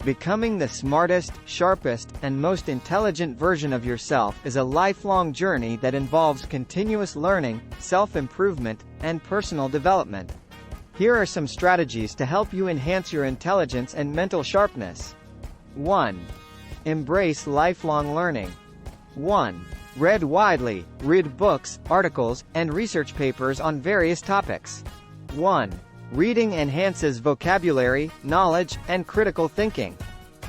Becoming the smartest, sharpest, and most intelligent version of yourself is a lifelong journey that involves continuous learning, self-improvement, and personal development. Here are some strategies to help you enhance your intelligence and mental sharpness. 1. Embrace lifelong learning. 1. Read widely. Read books, articles, and research papers on various topics. 1. Reading enhances vocabulary, knowledge, and critical thinking.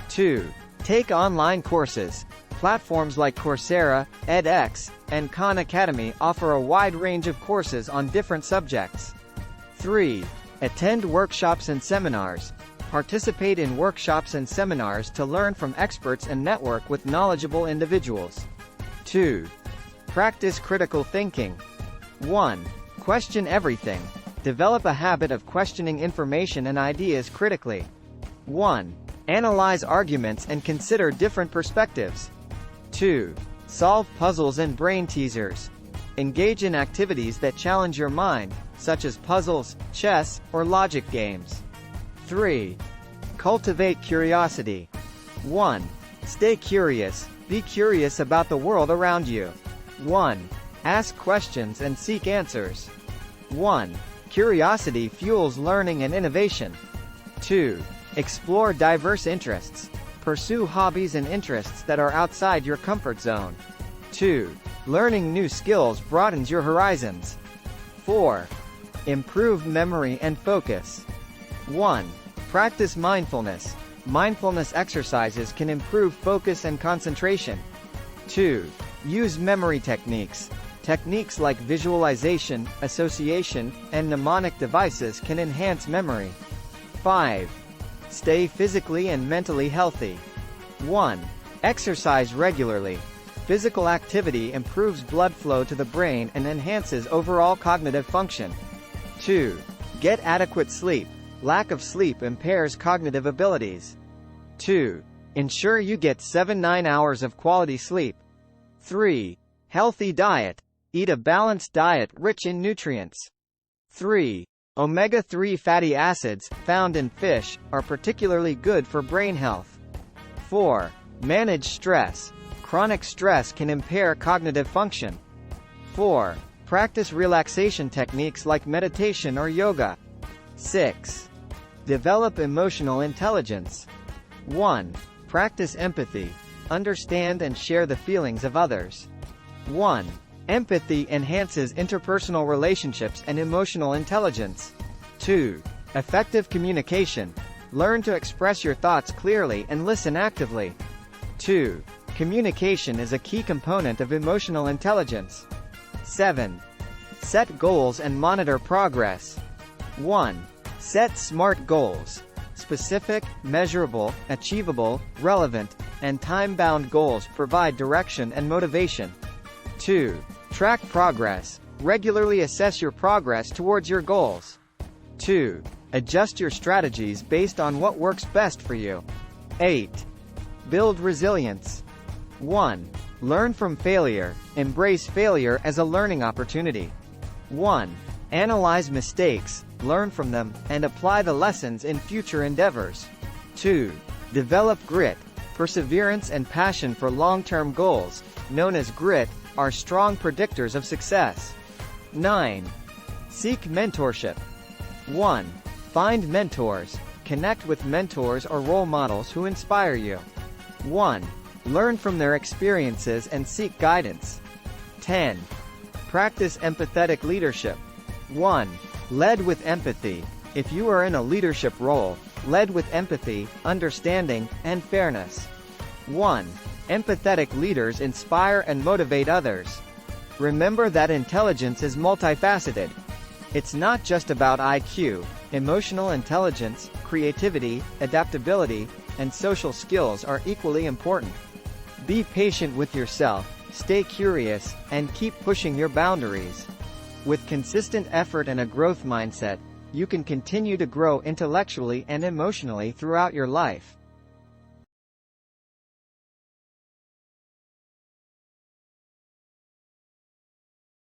2. Take online courses. Platforms like Coursera, edX, and Khan Academy offer a wide range of courses on different subjects. 3. Attend workshops and seminars. Participate in workshops and seminars to learn from experts and network with knowledgeable individuals. 2. Practice critical thinking. 1. Question everything. Develop a habit of questioning information and ideas critically. 1. Analyze arguments and consider different perspectives. 2. Solve puzzles and brain teasers. Engage in activities that challenge your mind, such as puzzles, chess, or logic games. 3. Cultivate curiosity. 1. Stay curious. Be curious about the world around you. 1. Ask questions and seek answers. 1. Curiosity fuels learning and innovation. 2. Explore diverse interests. Pursue hobbies and interests that are outside your comfort zone. 2. Learning new skills broadens your horizons. 4. Improve memory and focus. 1. Practice mindfulness. Mindfulness exercises can improve focus and concentration. 2. Use memory techniques. Techniques like visualization, association, and mnemonic devices can enhance memory. 5. Stay physically and mentally healthy. 1. Exercise regularly. Physical activity improves blood flow to the brain and enhances overall cognitive function. 2. Get adequate sleep. Lack of sleep impairs cognitive abilities. 2. Ensure you get 7-9 hours of quality sleep. 3. Healthy diet. Eat a balanced diet rich in nutrients. 3. Omega-3 fatty acids, found in fish, are particularly good for brain health. 4. Manage stress. Chronic stress can impair cognitive function. 4. Practice relaxation techniques like meditation or yoga. 6. Develop emotional intelligence. 1. Practice empathy. Understand and share the feelings of others. 1. Empathy enhances interpersonal relationships and emotional intelligence. 2. Effective communication. Learn to express your thoughts clearly and listen actively. 2. Communication is a key component of emotional intelligence. 7. Set goals and monitor progress. 1. Set SMART goals. Specific, measurable, achievable, relevant, and time-bound goals provide direction and motivation. 2. Track progress. Regularly assess your progress towards your goals. 2. Adjust your strategies based on what works best for you. 8. Build resilience. 1. Learn from failure. Embrace failure as a learning opportunity. 1. Analyze mistakes, learn from them, and apply the lessons in future endeavors. 2. Develop grit. Perseverance and passion for long-term goals, known as grit, are strong predictors of success. 9. Seek mentorship. 1. Find mentors. Connect with mentors or role models who inspire you. 1. Learn from their experiences and seek guidance. 10. Practice empathetic leadership. 1. Lead with empathy. If you are in a leadership role, lead with empathy, understanding, and fairness. 1. Empathetic leaders inspire and motivate others. Remember that intelligence is multifaceted. It's not just about IQ. Emotional intelligence, creativity, adaptability, and social skills are equally important. Be patient with yourself, stay curious, and keep pushing your boundaries. With consistent effort and a growth mindset, you can continue to grow intellectually and emotionally throughout your life.